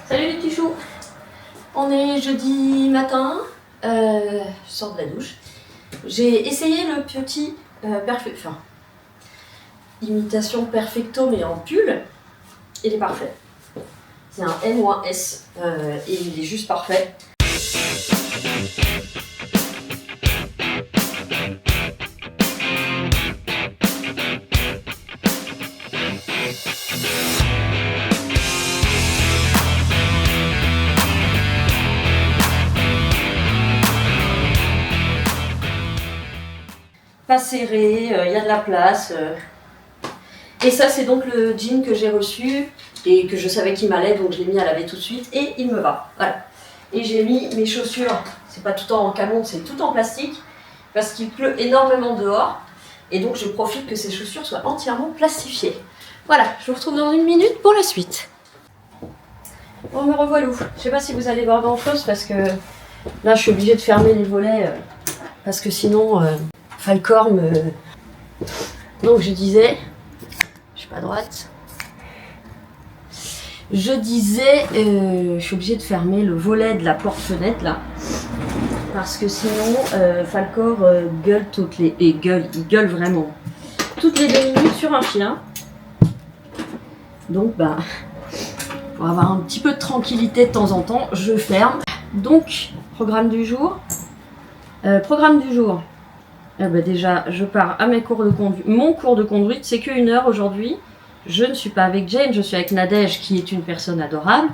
Salut les petits choux. On est jeudi matin, je sors de la douche. J'ai essayé le petit imitation perfecto mais en pull. Il est parfait. C'est un M ou un S et il est juste parfait. Pas serré, il y a de la place. Et ça, c'est donc le jean que j'ai reçu et que je savais qu'il m'allait, donc je l'ai mis à laver tout de suite et il me va. Voilà. Et j'ai mis mes chaussures, c'est pas tout en camon, c'est tout en plastique parce qu'il pleut énormément dehors et donc je profite que ces chaussures soient entièrement plastifiées. Voilà, je vous retrouve dans une minute pour la suite. Bon, me revoilà. Je sais pas si vous allez voir grand chose parce que là, je suis obligée de fermer les volets parce que sinon. Falcor me... Donc je disais, je suis pas droite, je disais, je suis obligée de fermer le volet de la porte-fenêtre là, parce que sinon Falcor gueule toutes les... Et il gueule vraiment toutes les 2 minutes sur un chien. Donc bah, pour avoir un petit peu de tranquillité de temps en temps, je ferme. Donc, programme du jour. Eh ben déjà, je pars à mes cours de conduite. Mon cours de conduite, c'est que 1 heure aujourd'hui. Je ne suis pas avec Jane, je suis avec Nadège, qui est une personne adorable,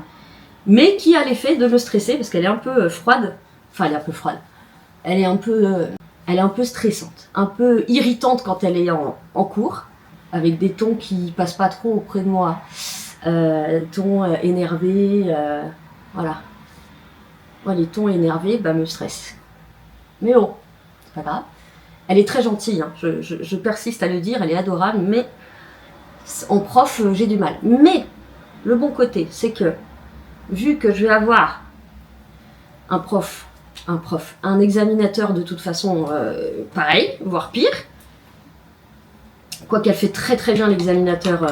mais qui a l'effet de me stresser parce qu'elle est un peu froide. Enfin, elle est un peu froide. Elle est un peu stressante, un peu irritante quand elle est en cours, avec des tons qui passent pas trop auprès de moi. Tons énervés, voilà. Moi, les tons énervés, bah, me stressent. Mais bon, c'est pas grave. Elle est très gentille, hein. Je persiste à le dire, elle est adorable, mais en prof, j'ai du mal. Mais le bon côté, c'est que, vu que je vais avoir un examinateur de toute façon pareil, voire pire, quoiqu'elle fait très très bien l'examinateur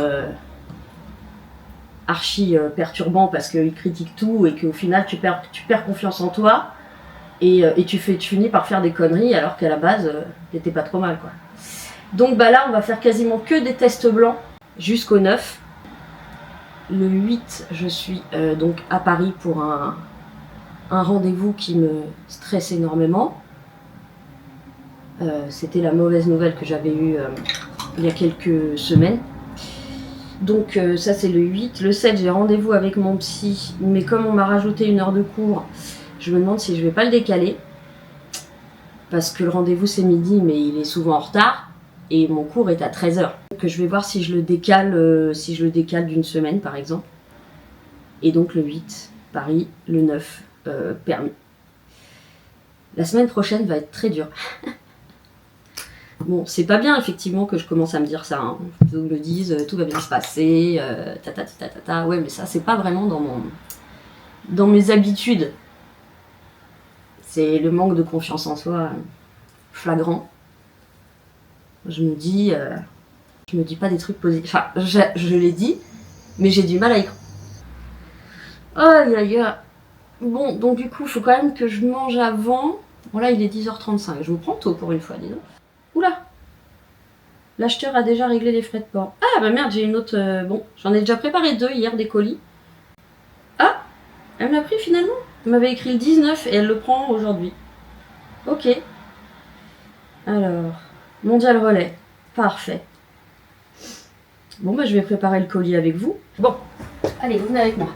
archi perturbant parce qu'il critique tout et qu'au final tu perds confiance en toi. Et tu finis par faire des conneries alors qu'à la base, t'étais pas trop mal, quoi. Donc bah là, on va faire quasiment que des tests blancs jusqu'au 9. Le 8, je suis donc à Paris pour un rendez-vous qui me stresse énormément. C'était la mauvaise nouvelle que j'avais eue il y a quelques semaines. Donc ça, c'est le 8. Le 7, j'ai rendez-vous avec mon psy, mais comme on m'a rajouté 1 heure de cours, je me demande si je vais pas le décaler, parce que le rendez-vous c'est midi, mais il est souvent en retard, et mon cours est à 13h. Donc je vais voir si je le décale, d'1 semaine par exemple. Et donc le 8, Paris, le 9, permis. La semaine prochaine va être très dure. Bon, c'est pas bien effectivement que je commence à me dire ça, hein. Plutôt que me disent tout va bien se passer, ouais, mais ça c'est pas vraiment dans mes habitudes. C'est le manque de confiance en soi flagrant. Je me dis pas des trucs positifs. Enfin, je l'ai dit, mais j'ai du mal à y croire. Aïe aïe aïe. Bon, donc du coup, il faut quand même que je mange avant. Bon là, il est 10h35. Je vous prends tôt pour une fois, dis donc. Oula. L'acheteur a déjà réglé les frais de port. Ah bah merde, j'ai une autre... Bon, j'en ai déjà préparé 2 hier, des colis. Ah, elle me l'a pris finalement. Elle m'avait écrit le 19 et elle le prend aujourd'hui. Ok. Alors, Mondial Relais. Parfait. Bon, bah je vais préparer le colis avec vous. Bon, allez, vous venez avec moi.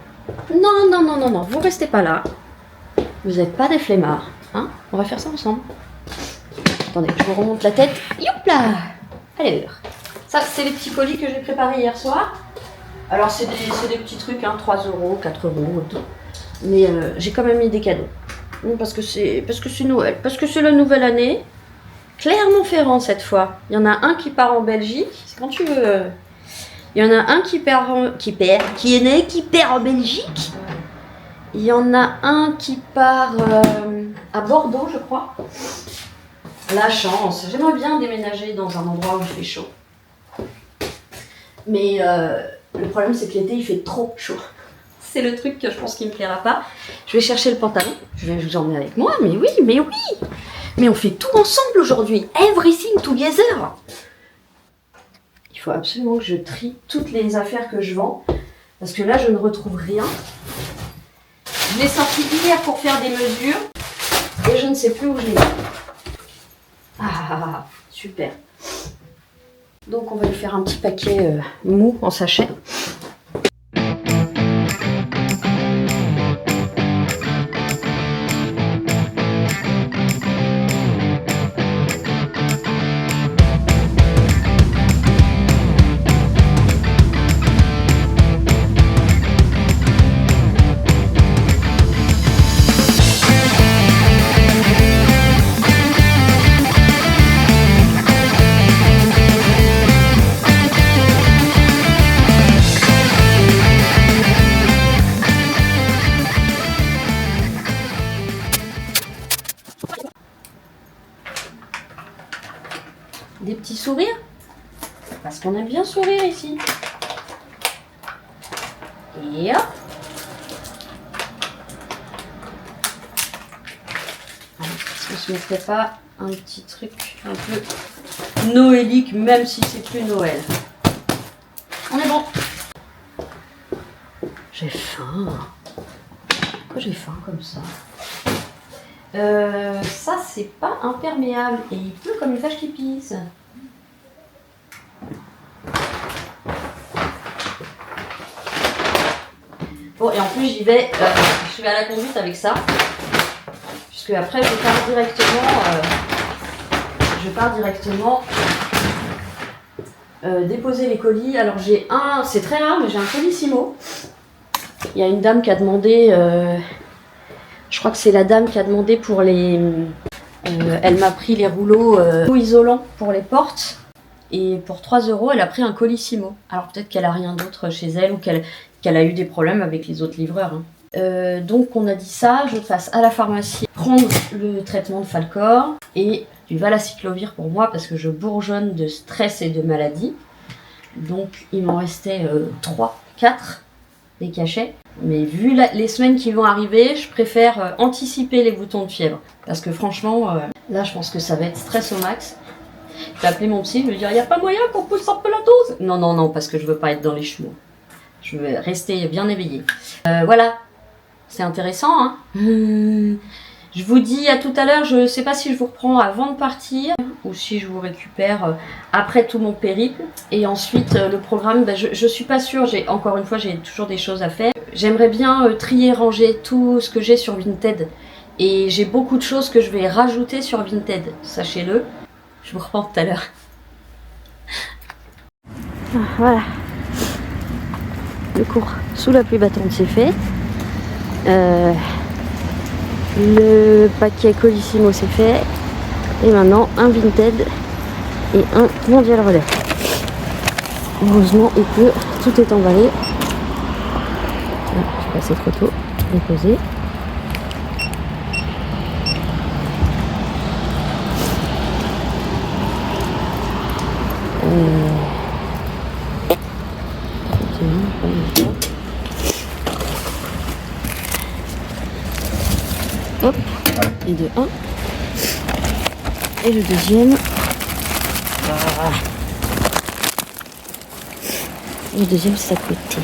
Non, vous restez pas là. Vous n'êtes pas des flemmards. Hein, on va faire ça ensemble. Attendez, je vous remonte la tête. Youp là. Allez, ça, c'est les petits colis que j'ai préparés hier soir. Alors, c'est des petits trucs, hein, 3 €, 4 € et tout. Mais j'ai quand même mis des cadeaux. Parce que c'est Noël. Parce que c'est la nouvelle année. Clermont-Ferrand cette fois. Il y en a un qui part en Belgique. C'est quand tu veux. Il y en a un qui perd en Belgique. Il y en a un qui part à Bordeaux, je crois. La chance. J'aimerais bien déménager dans un endroit où il fait chaud. Mais le problème, c'est que l'été, il fait trop chaud. c'est le truc que je pense qu'il me plaira pas. Je vais chercher le pantalon. Je vais vous emmener avec moi. Mais oui, mais oui. Mais on fait tout ensemble aujourd'hui. Everything together. Il faut absolument que je trie toutes les affaires que je vends. Parce que là, je ne retrouve rien. Je l'ai sorti hier pour faire des mesures. Et je ne sais plus où je l'ai mis. Ah, super. Donc, on va lui faire un petit paquet mou en sachet. Des petits sourires, parce qu'on aime bien sourire ici. Et hop. Est-ce que je ne mettrais pas un petit truc un peu noélique, même si c'est plus Noël? On est bon. J'ai faim. Pourquoi j'ai faim comme ça? Ça c'est pas imperméable et il pleut comme une vache qui pisse. Bon, et en plus je vais à la conduite avec ça, puisque après je pars directement déposer les colis. Alors j'ai c'est très rare, mais j'ai un colissimo. Il y a une dame qui a demandé. Je crois que c'est la dame qui a demandé pour les... elle m'a pris les rouleaux isolants pour les portes. Et pour 3 €, elle a pris un colissimo. Alors peut-être qu'elle a rien d'autre chez elle ou qu'elle a eu des problèmes avec les autres livreurs. Hein. Donc on a dit ça, je passe à la pharmacie prendre le traitement de Falcor et du Valacyclovir pour moi parce que je bourgeonne de stress et de maladie. Donc il m'en restait 4 des cachets. Mais vu les semaines qui vont arriver, je préfère anticiper les boutons de fièvre. Parce que franchement, là je pense que ça va être stress au max. Je vais appeler mon psy, je vais lui dire, il n'y a pas moyen qu'on pousse un peu la dose? Non, non, non, parce que je veux pas être dans les chevaux. Je veux rester bien éveillée. Voilà, c'est intéressant. Hein. Je vous dis à tout à l'heure, je ne sais pas si je vous reprends avant de partir ou si je vous récupère après tout mon périple. Et ensuite, le programme, je ne suis pas sûre, encore une fois, j'ai toujours des choses à faire. J'aimerais bien trier, ranger tout ce que j'ai sur Vinted. Et j'ai beaucoup de choses que je vais rajouter sur Vinted, sachez-le. Je vous reprends tout à l'heure. Voilà. Le cours sous la pluie battante c'est fait. Le paquet Colissimo c'est fait. Et maintenant un Vinted et un Mondial Relais. Heureusement et que tout est emballé. Ah, je suis passée trop tôt. Déposé. Hop, et de 1. Et le deuxième. Voilà. Le deuxième c'est à côté.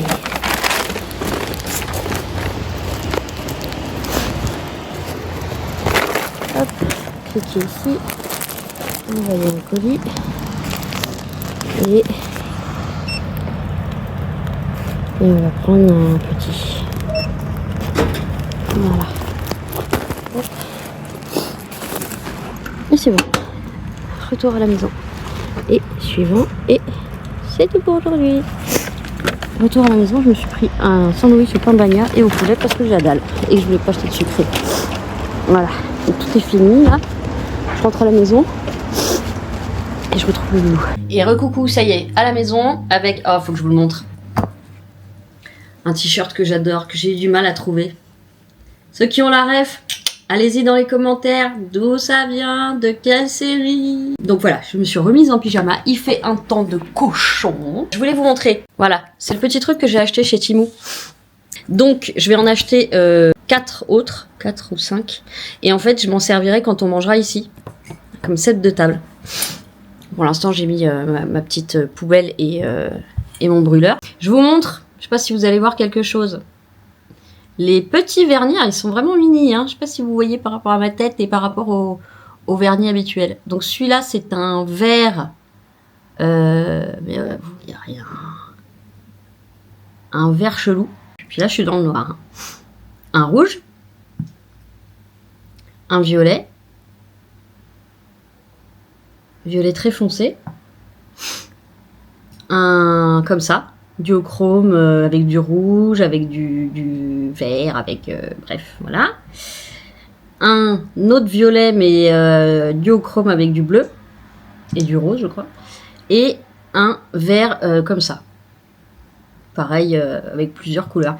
Hop, cliquez ici. Envoyer un colis. Et on va prendre un petit. Voilà. Hop. Et c'est bon. Retour à la maison. Et suivant. Et c'est tout pour aujourd'hui. Retour à la maison, je me suis pris un sandwich au pain bagna et au poulet parce que j'ai la dalle. Et que je voulais pas acheter de sucré. Voilà. Donc tout est fini là. Je rentre à la maison. Et je retrouve le loup. Et recoucou, ça y est, à la maison avec... Oh, faut que je vous le montre. Un t-shirt que j'adore, que j'ai eu du mal à trouver. Ceux qui ont la ref, allez-y dans les commentaires. D'où ça vient? De quelle série? Donc voilà, je me suis remise en pyjama. Il fait un temps de cochon. Je voulais vous montrer. Voilà, c'est le petit truc que j'ai acheté chez Temu. Donc, je vais en acheter 4 autres, 4 ou 5. Et en fait, je m'en servirai quand on mangera ici, comme set de table. Pour l'instant, j'ai mis ma petite poubelle et mon brûleur. Je vous montre, je sais pas si vous allez voir quelque chose. Les petits vernis, ils sont vraiment mini. Hein. Je sais pas si vous voyez par rapport à ma tête et par rapport au vernis habituel. Donc celui-là, c'est un vert. Mais il n'y a rien. Un vert chelou. Puis là, je suis dans le noir. Hein. Un rouge. Un violet. Violet très foncé. Un comme ça. Duochrome avec du rouge, avec du vert, avec... bref, voilà. Un autre violet, mais duochrome avec du bleu. Et du rose, je crois. Et un vert comme ça. Pareil, avec plusieurs couleurs.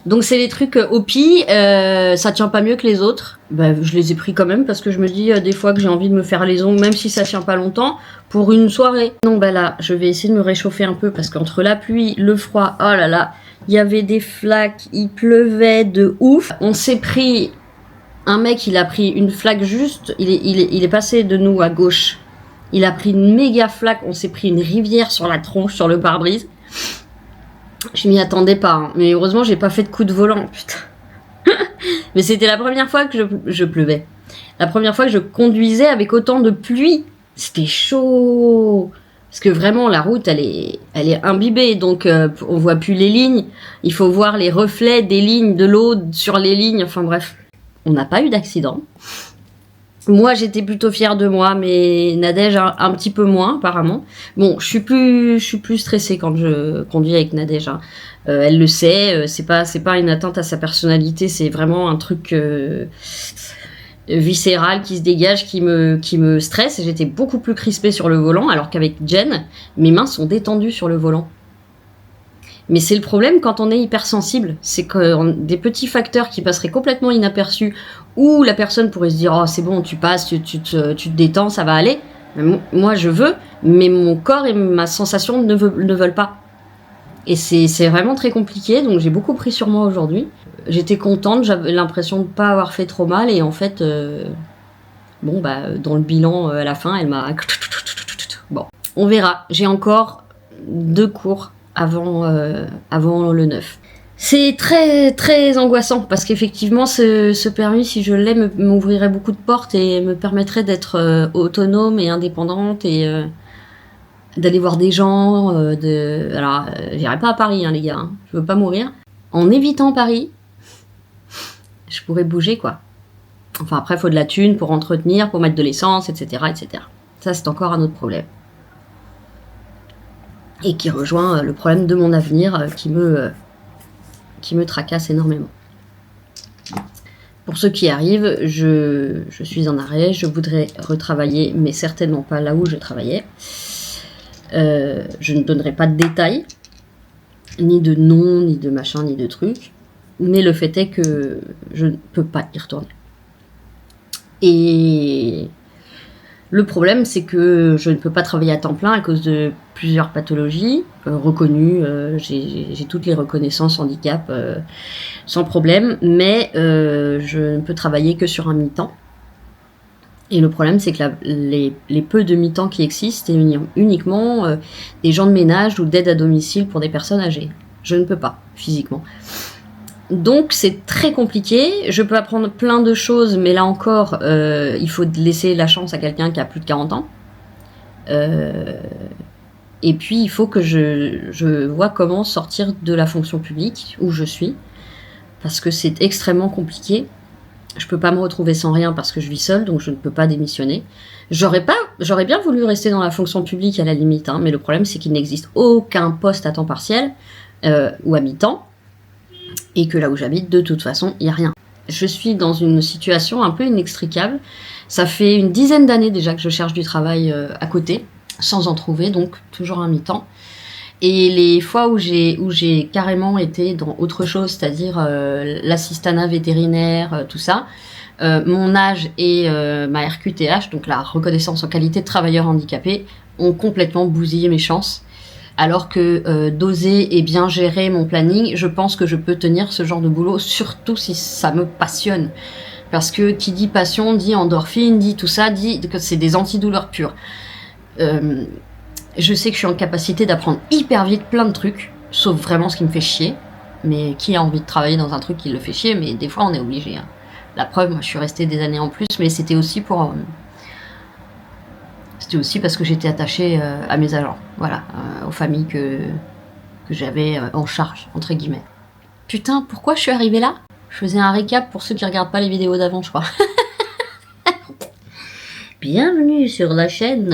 Donc c'est les trucs Opi, ça tient pas mieux que les autres. Bah, je les ai pris quand même parce que je me dis des fois que j'ai envie de me faire les ongles, même si ça tient pas longtemps, pour une soirée. Donc bah là, je vais essayer de me réchauffer un peu parce qu'entre la pluie, le froid, oh là là, il y avait des flaques, il pleuvait de ouf. On s'est pris, un mec il a pris une flaque juste, il est passé de nous à gauche. Il a pris une méga flaque, on s'est pris une rivière sur la tronche, sur le pare-brise. Je m'y attendais pas, hein. Mais heureusement j'ai pas fait de coup de volant, putain. Mais c'était la première fois que je pleuvais. La première fois que je conduisais avec autant de pluie. C'était chaud. Parce que vraiment la route elle est imbibée, donc on voit plus les lignes. Il faut voir les reflets des lignes, de l'eau sur les lignes, enfin bref. On n'a pas eu d'accident. Moi, j'étais plutôt fière de moi, mais Nadège un petit peu moins, apparemment. Bon, je suis plus stressée quand je conduis avec Nadège. Hein. Elle le sait, c'est pas une atteinte à sa personnalité, c'est vraiment un truc viscéral qui se dégage, qui me stresse. J'étais beaucoup plus crispée sur le volant, alors qu'avec Jen, mes mains sont détendues sur le volant. Mais c'est le problème quand on est hypersensible, c'est que des petits facteurs qui passeraient complètement inaperçus, où la personne pourrait se dire oh c'est bon tu passes, tu te détends, ça va aller. Mais moi je veux, mais mon corps et ma sensation ne veulent pas. Et c'est vraiment très compliqué, donc j'ai beaucoup pris sur moi aujourd'hui. J'étais contente, j'avais l'impression de ne pas avoir fait trop mal, et en fait, bon bah dans le bilan à la fin, elle m'a... Bon, on verra, j'ai encore 2 cours avant le 9. C'est très très angoissant parce qu'effectivement ce permis, si je l'ai, m'ouvrirait beaucoup de portes et me permettrait d'être autonome et indépendante et d'aller voir des gens. Alors j'irai pas à Paris hein, les gars, hein. Je veux pas mourir. En évitant Paris, je pourrais bouger quoi. Enfin après il faut de la thune pour entretenir, pour mettre de l'essence, etc. etc. Ça c'est encore un autre problème. Et qui rejoint le problème de mon avenir qui me tracasse énormément. Pour ceux qui arrivent, je suis en arrêt, je voudrais retravailler, mais certainement pas là où je travaillais. Je ne donnerai pas de détails, ni de nom, ni de machin, ni de trucs, mais le fait est que je ne peux pas y retourner. Et le problème, c'est que je ne peux pas travailler à temps plein à cause de plusieurs pathologies reconnues. J'ai toutes les reconnaissances handicap sans problème, mais je ne peux travailler que sur un mi-temps. Et le problème, c'est que les peu de mi-temps qui existent, c'est uniquement des gens de ménage ou d'aide à domicile pour des personnes âgées. Je ne peux pas, physiquement. Donc c'est très compliqué, je peux apprendre plein de choses, mais là encore, il faut laisser la chance à quelqu'un qui a plus de 40 ans. Et puis il faut que je vois comment sortir de la fonction publique où je suis, parce que c'est extrêmement compliqué. Je peux pas me retrouver sans rien parce que je vis seule, donc je ne peux pas démissionner. J'aurais bien voulu rester dans la fonction publique à la limite, hein, mais le problème c'est qu'il n'existe aucun poste à temps partiel ou à mi-temps. Et que là où j'habite, de toute façon, il n'y a rien. Je suis dans une situation un peu inextricable. Ça fait une dizaine d'années déjà que je cherche du travail à côté, sans en trouver, donc toujours un mi-temps. Et les fois où j'ai carrément été dans autre chose, c'est-à-dire l'assistanat vétérinaire, tout ça, mon âge et ma RQTH, donc la reconnaissance en qualité de travailleur handicapé, ont complètement bousillé mes chances. Alors que d'oser et bien gérer mon planning, je pense que je peux tenir ce genre de boulot, surtout si ça me passionne. Parce que qui dit passion, dit endorphine, dit tout ça, dit que c'est des antidouleurs pures. Je sais que je suis en capacité d'apprendre hyper vite plein de trucs, sauf vraiment ce qui me fait chier. Mais qui a envie de travailler dans un truc qui le fait chier? Mais des fois on est obligé. Hein. La preuve, moi je suis restée des années en plus, mais c'était aussi pour... c'était aussi parce que j'étais attachée à mes agents, voilà, aux familles que j'avais en charge, entre guillemets. Putain, pourquoi je suis arrivée là? Je faisais un récap pour ceux qui regardent pas les vidéos d'avant, je crois. Bienvenue sur la chaîne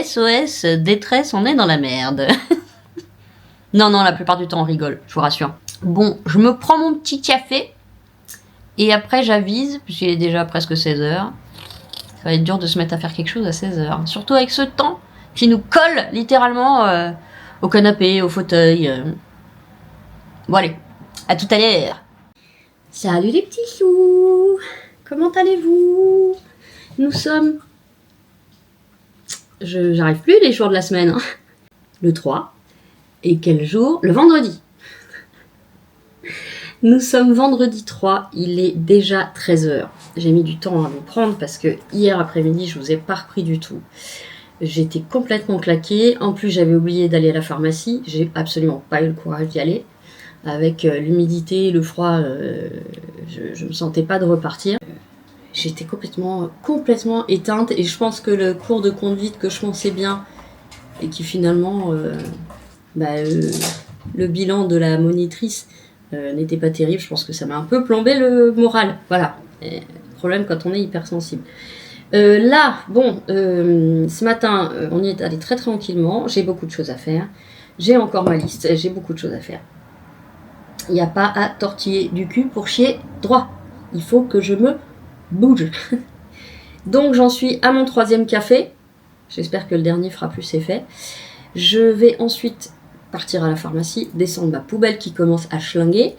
SOS Détresse, on est dans la merde. Non, la plupart du temps on rigole, je vous rassure. Bon, je me prends mon petit café et après j'avise, puisqu'il est déjà presque 16h. Ça va être dur de se mettre à faire quelque chose à 16h. Surtout avec ce temps qui nous colle littéralement au canapé, au fauteuil. Bon allez, à tout à l'heure. Salut les petits choux. Comment allez-vous? Nous sommes... J'arrive plus les jours de la semaine. Hein. Le 3. Et quel jour? Le vendredi. Nous sommes vendredi 3, il est déjà 13h. J'ai mis du temps à vous prendre parce que hier après-midi, je vous ai pas repris du tout. J'étais complètement claquée. En plus, j'avais oublié d'aller à la pharmacie. J'ai absolument pas eu le courage d'y aller. Avec l'humidité, le froid, je me sentais pas de repartir. J'étais complètement éteinte et je pense que le cours de conduite que je pensais bien et qui finalement... le bilan de la monitrice n'était pas terrible, je pense que ça m'a un peu plombé le moral. Voilà, problème quand on est hypersensible. Là, bon, ce matin, on y est allé très tranquillement, j'ai beaucoup de choses à faire, j'ai encore ma liste, j'ai beaucoup de choses à faire. Il n'y a pas à tortiller du cul pour chier droit, il faut que je me bouge. Donc j'en suis à mon 3e café, j'espère que le dernier fera plus effet. Je vais ensuite partir à la pharmacie, descendre ma poubelle qui commence à schlinguer.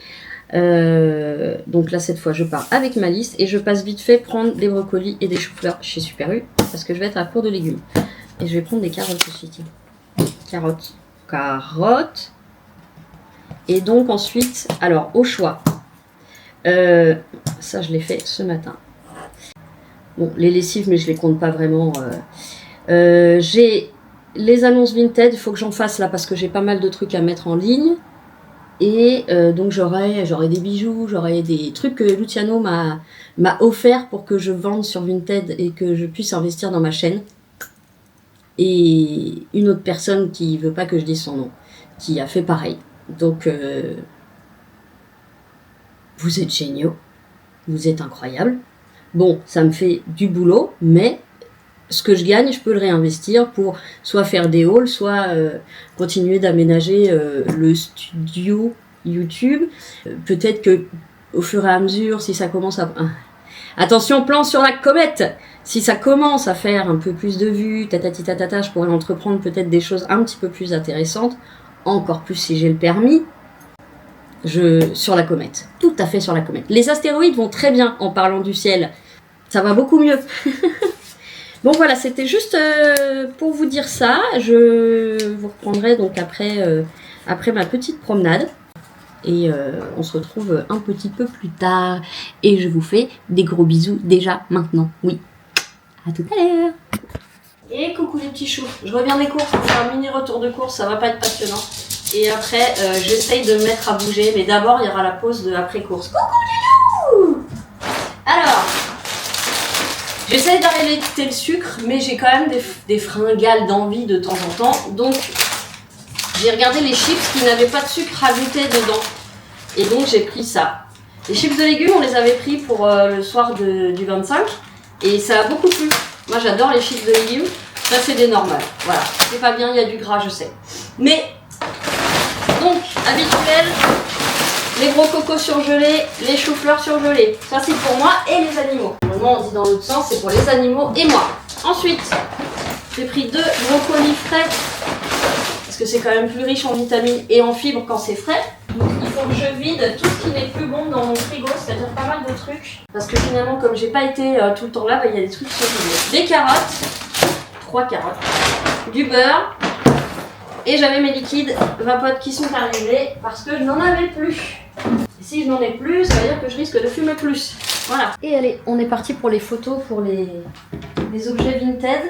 Donc là, cette fois, je pars avec ma liste et je passe vite fait prendre des brocolis et des choux-fleurs chez Super U parce que je vais être à court de légumes. Et je vais prendre des carottes aussi, tiens. Carottes. Et donc ensuite, alors au choix, ça je l'ai fait ce matin. Bon, les lessives, mais je les compte pas vraiment. J'ai les annonces Vinted, il faut que j'en fasse là parce que j'ai pas mal de trucs à mettre en ligne. Et donc j'aurai des bijoux, j'aurai des trucs que Luciano m'a offert pour que je vende sur Vinted et que je puisse investir dans ma chaîne. Et une autre personne qui veut pas que je dise son nom, qui a fait pareil. Donc vous êtes géniaux, vous êtes incroyables. Bon, ça me fait du boulot, mais ce que je gagne, je peux le réinvestir pour soit faire des hauls, soit continuer d'aménager le studio YouTube. Peut-être que au fur et à mesure, si ça commence à... Attention, plan sur la comète! Si ça commence à faire un peu plus de vues, tatati tatata, je pourrais entreprendre peut-être des choses un petit peu plus intéressantes, encore plus si j'ai le permis. Sur la comète, tout à fait sur la comète. Les astéroïdes vont très bien en parlant du ciel, ça va beaucoup mieux. Bon voilà, c'était juste pour vous dire ça. Je vous reprendrai donc après ma petite promenade. Et on se retrouve un petit peu plus tard. Et je vous fais des gros bisous déjà maintenant. Oui, à tout à l'heure. Et coucou les petits choux. Je reviens des courses pour faire un mini retour de course. Ça va pas être passionnant. Et après, j'essaye de me mettre à bouger. Mais d'abord, il y aura la pause de après-course. Coucou les loups. Alors... j'essaie d'arrêter le sucre, mais j'ai quand même des fringales d'envie de temps en temps. Donc, j'ai regardé les chips qui n'avaient pas de sucre rajouté dedans. Et donc, j'ai pris ça. Les chips de légumes, on les avait pris pour le soir du 25. Et ça a beaucoup plu. Moi, j'adore les chips de légumes. Ça, c'est des normales. Voilà. C'est pas bien, il y a du gras, je sais. Mais, donc, habituel... les gros cocos surgelés, les choux-fleurs surgelés. Ça, c'est pour moi et les animaux. Normalement, on dit dans l'autre sens, c'est pour les animaux et moi. Ensuite, j'ai pris 2 brocolis frais. Parce que c'est quand même plus riche en vitamines et en fibres quand c'est frais. Donc, il faut que je vide tout ce qui n'est plus bon dans mon frigo, c'est-à-dire pas mal de trucs. Parce que finalement, comme j'ai pas été tout le temps là, il y a des trucs surgelés. Des carottes, 3 carottes, du beurre Et j'avais mes liquides vapotes qui sont arrivés parce que je n'en avais plus. Et si je n'en ai plus, ça veut dire que je risque de fumer plus. Voilà. Et allez, on est parti pour les photos, pour les objets vintage.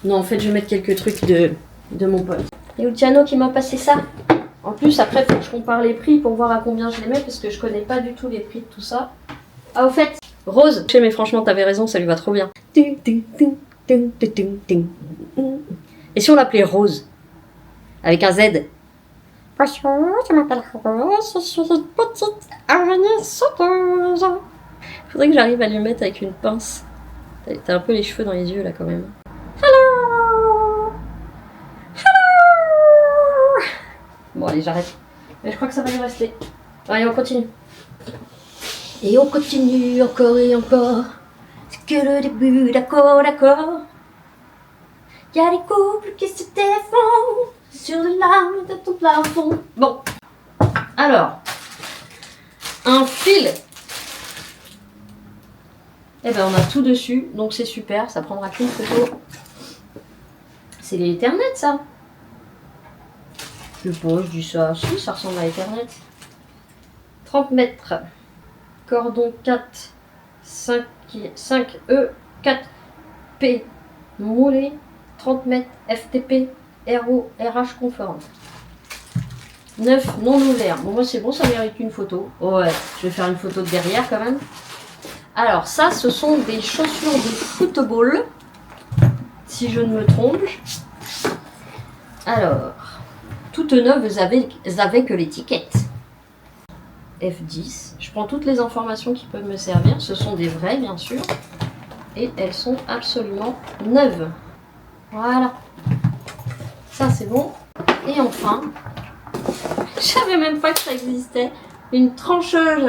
Non, en fait, je vais mettre quelques trucs de mon pote. Et Luciano qui m'a passé ça. En plus, après, faut que je compare les prix pour voir à combien je les mets parce que je connais pas du tout les prix de tout ça. Ah, au fait, Rose. Mais franchement, t'avais raison, ça lui va trop bien. Et si on l'appelait Rose? Avec un Z? Bonjour, je m'appelle Rose, je suis une petite araignée sauteuse. Faudrait que j'arrive à lui mettre avec une pince. T'as un peu les cheveux dans les yeux là quand même. Hello! Hello! Bon allez, j'arrête. Mais je crois que ça va y rester. Allez, on continue. Et on continue encore et encore. C'est que le début, d'accord, d'accord. Y a des couples qui se défendent sur les larmes de ton plafond. Bon. Alors. Un fil. Eh ben on a tout dessus, donc c'est super, ça prendra qu'une photo. C'est l'Ethernet ça. Je sais pas, je dis ça. Si, ça ressemble à Ethernet. 30 mètres. Cordon 4. 5E 4P. Moulé. 30 mètres. FTP. RO. RH conforme. 9 non ouvert. Bon, moi c'est bon, ça mérite une photo. Oh, ouais, je vais faire une photo de derrière quand même. Alors ça, ce sont des chaussures de football, si je ne me trompe. Alors, toutes neuves avec l'étiquette. F10. Je prends toutes les informations qui peuvent me servir. Ce sont des vraies, bien sûr. Et elles sont absolument neuves. Voilà. Ça, c'est bon. Et enfin, je savais même pas que ça existait. Une trancheuse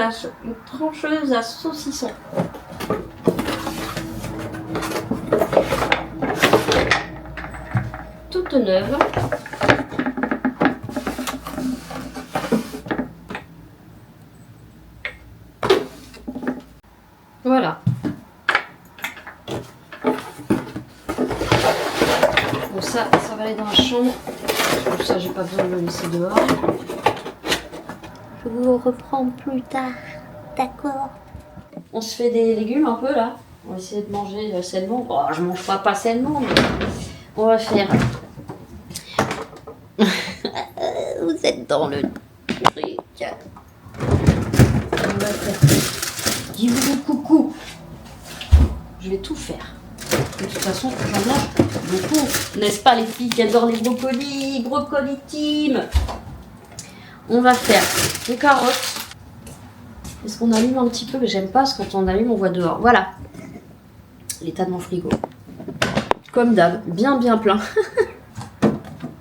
à saucisson. Toute neuve. Voilà. Bon, ça va aller dans la chambre. Pour ça, j'ai pas besoin de le laisser dehors. Je vous reprends plus tard, d'accord? On se fait des légumes un peu là. On va essayer de manger sainement. Oh, je mange pas sainement, mais on va faire. Vous êtes dans le truc. On va faire. Dis-vous coucou. Je vais tout faire. De toute façon, j'en mange beaucoup. N'est-ce pas les filles qui adorent les brocolis? Brocoli team. On va faire des carottes. Est-ce qu'on allume un petit peu? Mais j'aime pas parce que quand on allume, on voit dehors. Voilà. L'état de mon frigo. Comme d'hab, bien plein.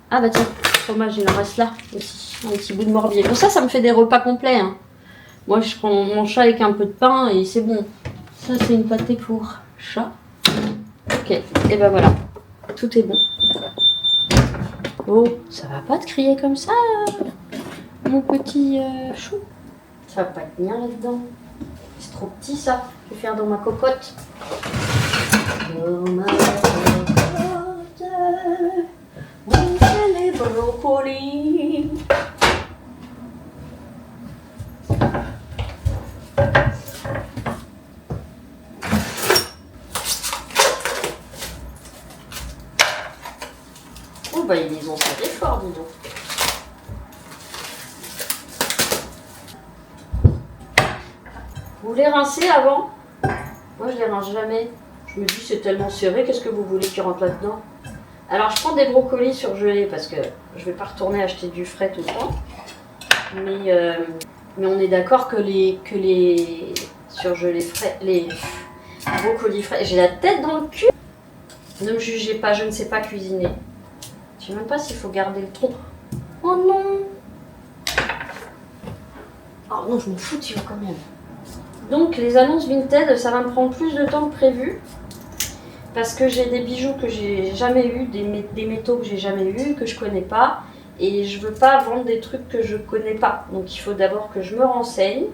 Ah bah tiens, fromage, il en reste là aussi. Un petit bout de morbier. Bon, ça me fait des repas complets. Hein. Moi, je prends mon chat avec un peu de pain et c'est bon. Ça, c'est une pâtée pour chat. Ok, et ben voilà. Tout est bon. Oh, ça va pas te crier comme ça, mon petit chou. Ça va pas tenir là-dedans. C'est trop petit ça. Je vais faire dans ma cocotte. Dans ma cocotte, on fait les brocolis. Oh bah ils les ont serrés fort, dis donc. Vous les rincez avant? Moi je les rince jamais. Je me dis c'est tellement serré, qu'est-ce que vous voulez qui rentre là-dedans? Alors je prends des brocolis surgelés parce que je vais pas retourner acheter du frais tout le temps. Mais on est d'accord que les surgelés frais, les brocolis frais, j'ai la tête dans le cul. Ne me jugez pas, je ne sais pas cuisiner. Je sais même pas s'il faut garder le tronc. Oh non! Oh non, je m'en fous, tu vois quand même. Donc les annonces Vinted, ça va me prendre plus de temps que prévu. Parce que j'ai des bijoux que j'ai jamais eu, des métaux que j'ai jamais eu, que je connais pas. Et je veux pas vendre des trucs que je connais pas. Donc il faut d'abord que je me renseigne.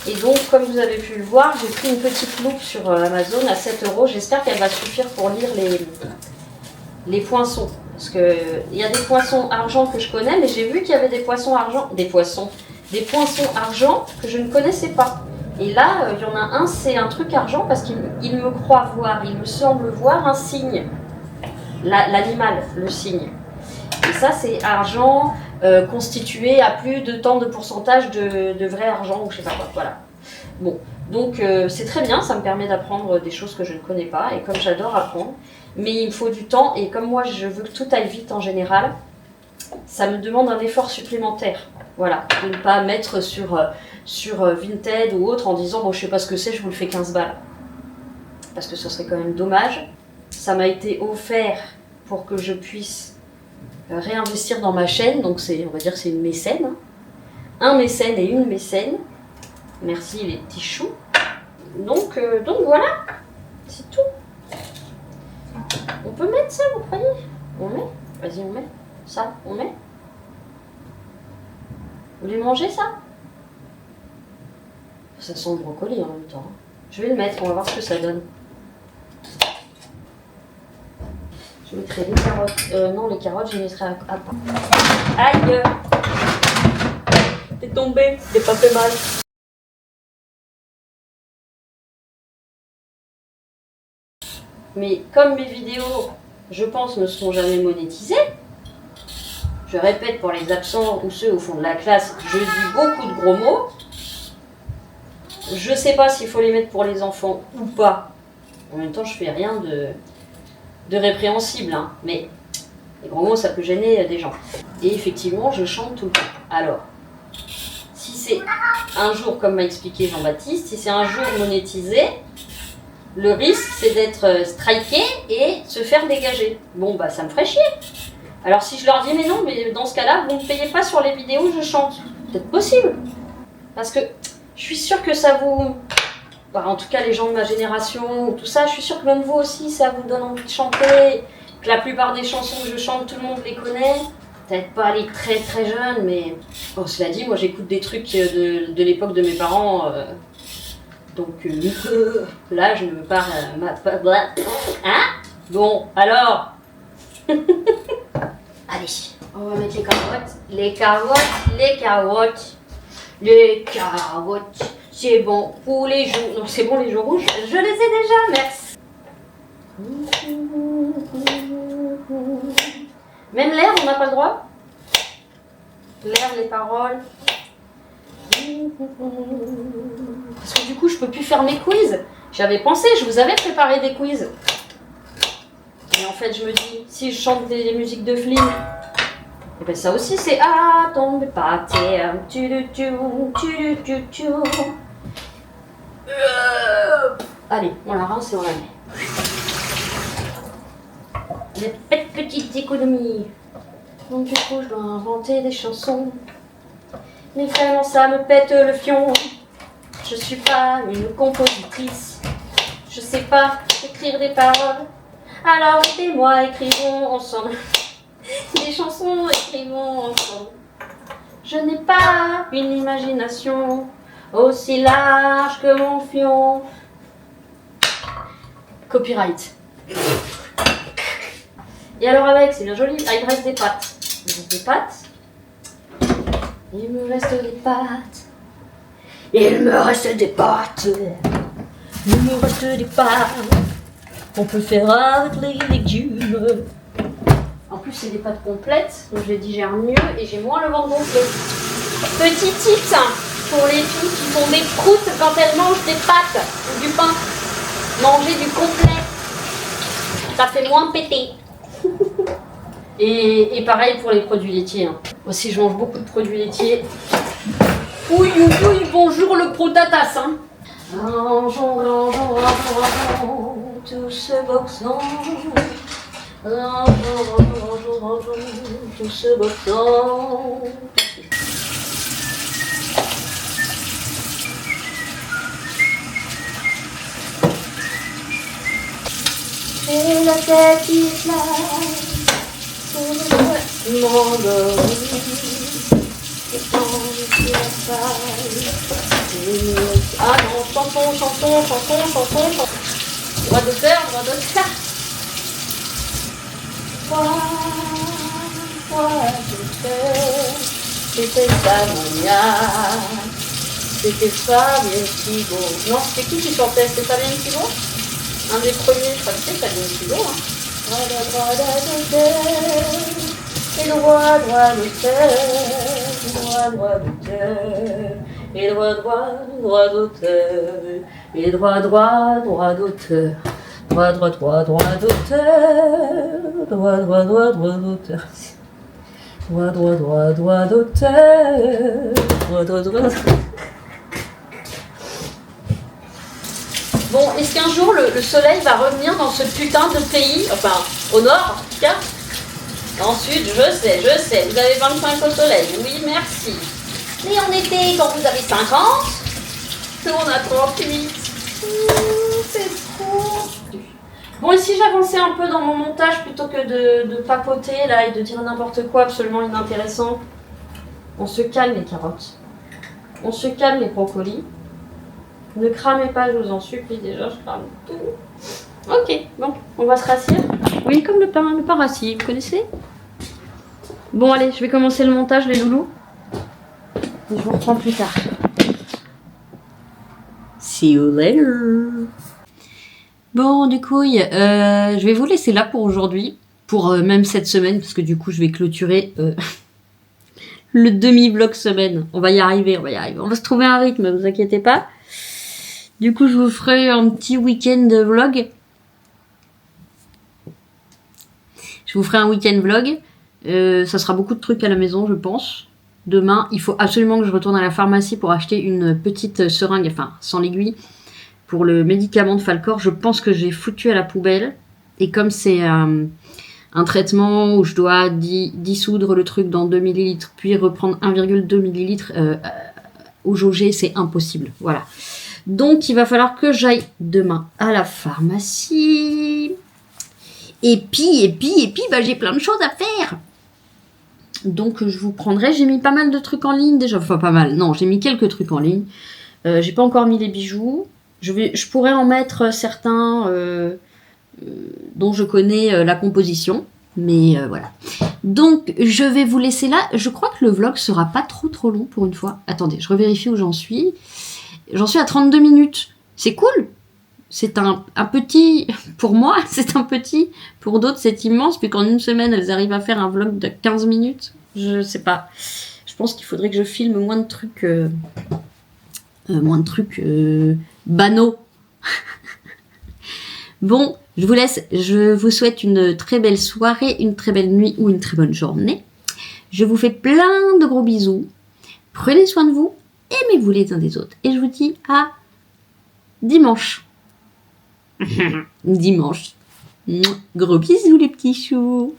Et donc, comme vous avez pu le voir, j'ai pris une petite loupe sur Amazon à 7 €. J'espère qu'elle va suffire pour lire les poinçons. Parce qu'il y a des poinçons argent que je connais, mais j'ai vu qu'il y avait des poinçons argent. Des poinçons argent que je ne connaissais pas. Et là, il y en a un, c'est un truc argent parce qu'il me croit voir, il me semble voir un signe. L'animal, le signe. Et ça, c'est argent constitué à plus de tant de pourcentage de vrai argent ou je sais pas quoi. Voilà. Bon, donc c'est très bien, ça me permet d'apprendre des choses que je ne connais pas et comme j'adore apprendre, mais il me faut du temps et comme moi je veux que tout aille vite en général, ça me demande un effort supplémentaire. Voilà, de ne pas mettre sur Vinted ou autre en disant bon je sais pas ce que c'est, je vous le fais 15 balles. Parce que ce serait quand même dommage. Ça m'a été offert pour que je puisse réinvestir dans ma chaîne, donc on va dire que c'est une mécène. Hein. Un mécène et une mécène. Merci les petits choux. Donc voilà, c'est tout. On peut mettre ça, vous croyez? On met? Vas-y, on met. Ça, on met. Vous voulez manger ça? Ça sent le brocoli en même temps. Je vais le mettre, on va voir ce que ça donne. Je mettrai les carottes. Non, les carottes, je les mettrai à part. Aïe! T'es tombé, t'es pas fait mal. Mais comme mes vidéos, je pense, ne seront jamais monétisées, je répète pour les absents ou ceux au fond de la classe, je dis beaucoup de gros mots. Je sais pas s'il faut les mettre pour les enfants ou pas. En même temps, je fais rien de répréhensible, hein. Mais les gros mots, ça peut gêner des gens. Et effectivement, je chante tout le temps. Alors, si c'est un jour, comme m'a expliqué Jean-Baptiste, si c'est un jour monétisé, le risque, c'est d'être striké et se faire dégager. Bon, bah, ça me ferait chier. Alors, si je leur dis, mais non, mais dans ce cas-là, vous ne payez pas sur les vidéos où je chante. Peut-être possible. Parce que je suis sûre que ça vous... Bah, en tout cas, les gens de ma génération, tout ça, je suis sûre que même vous aussi, ça vous donne envie de chanter. Que la plupart des chansons que je chante, tout le monde les connaît. Peut-être pas les très très jeunes, mais... Bon, cela dit, moi, j'écoute des trucs de l'époque de mes parents... Donc là, je ne veux pas... Hein? Bon, alors allez, on va mettre les carottes. Les carottes, les carottes. Les carottes. C'est bon pour les joues. Non, c'est bon les joues rouges. Je les ai déjà, merci. Même l'air, on n'a pas le droit? L'air, les paroles. Parce que du coup, je peux plus faire mes quiz. J'avais pensé, je vous avais préparé des quiz. Et en fait, je me dis, si je chante des musiques de film, et ben ça aussi, c'est ah, tombe par terre. Allez, on la rince et on la met. Les petites économies. Donc du coup, je dois inventer des chansons. Mais vraiment, ça me pète le fion. Je suis pas une compositrice. Je sais pas écrire des paroles. Alors aidez-moi, écrivons ensemble. Des chansons, écrivons ensemble. Je n'ai pas une imagination aussi large que mon fion. Copyright. Et alors avec, c'est bien joli. Ah, il me reste des pâtes. Il me reste des pâtes. Il me reste des pâtes. Il me reste des pâtes. Il me reste des pâtes. On peut faire avec les légumes. En plus, c'est des pâtes complètes, donc je les digère mieux et j'ai moins le ventre gonflé. Petit tips pour les filles qui font des croûtes quand elles mangent des pâtes ou du pain. Manger du complet. Ça fait moins péter. Et pareil pour les produits laitiers. Hein. Aussi, je mange beaucoup de produits laitiers. Oui, bonjour le protatas. Hein. Rangeons, tout ce boxon. Rangeons, tout ce boxon. Et la tête qui flatte. Ah non, chanson. Droit d'auteur. C'était Samonia. C'était Fabien Thibault. Non, c'était qui chantait? C'était Fabien Thibault? Un des premiers, je crois que c'est Fabien Thibault. Hein. Droit d'auteur. Et droit d'auteur. Et droit d'auteur. Et droit d'auteur. Droit d'auteur. Droit d'auteur. Bon, est-ce qu'un jour le soleil va revenir dans ce putain de pays, enfin au nord en tout cas? En sud, je sais, vous avez 25 au soleil, oui merci. Mais en été, quand vous avez 50, nous on a 38. C'est trop. Bon, ici j'avançais un peu dans mon montage plutôt que de papoter là et de dire n'importe quoi absolument inintéressant. On se calme les carottes. On se calme les brocolis. Ne cramez pas, je vous en supplie déjà, je crame tout. Ok, bon, on va se rassir. Oui, comme le pain rassis, vous connaissez? Bon, allez, je vais commencer le montage, les loulous. Et je vous reprends plus tard. See you later. Bon, du coup, je vais vous laisser là pour aujourd'hui. Pour même cette semaine, parce que du coup, je vais clôturer le demi-vlog semaine. On va y arriver. On va se trouver un rythme, ne vous inquiétez pas. Du coup, je vous ferai un petit week-end vlog. Je vous ferai un week-end vlog. Ça sera beaucoup de trucs à la maison, je pense. Demain, il faut absolument que je retourne à la pharmacie pour acheter une petite seringue, enfin, sans l'aiguille, pour le médicament de Falcor. Je pense que j'ai foutu à la poubelle. Et comme c'est un traitement où je dois dissoudre le truc dans 2 ml, puis reprendre 1,2 ml au jaugé, c'est impossible. Voilà. Donc, il va falloir que j'aille demain à la pharmacie. Et puis, bah, j'ai plein de choses à faire. Donc, je vous prendrai. J'ai mis pas mal de trucs en ligne déjà. Enfin, pas mal. Non, j'ai mis quelques trucs en ligne. J'ai pas encore mis les bijoux. Je pourrais en mettre certains dont je connais la composition. Mais voilà. Donc, je vais vous laisser là. Je crois que le vlog sera pas trop long pour une fois. Attendez, je revérifie où j'en suis. J'en suis à 32 minutes. C'est cool. C'est un petit... Pour moi, c'est un petit. Pour d'autres, c'est immense. Puis qu'en une semaine, elles arrivent à faire un vlog de 15 minutes. Je sais pas. Je pense qu'il faudrait que je filme moins de trucs... banaux. Bon, je vous laisse. Je vous souhaite une très belle soirée, une très belle nuit ou une très bonne journée. Je vous fais plein de gros bisous. Prenez soin de vous. Aimez-vous les uns des autres. Et je vous dis à dimanche. Dimanche. Gros bisous les petits choux.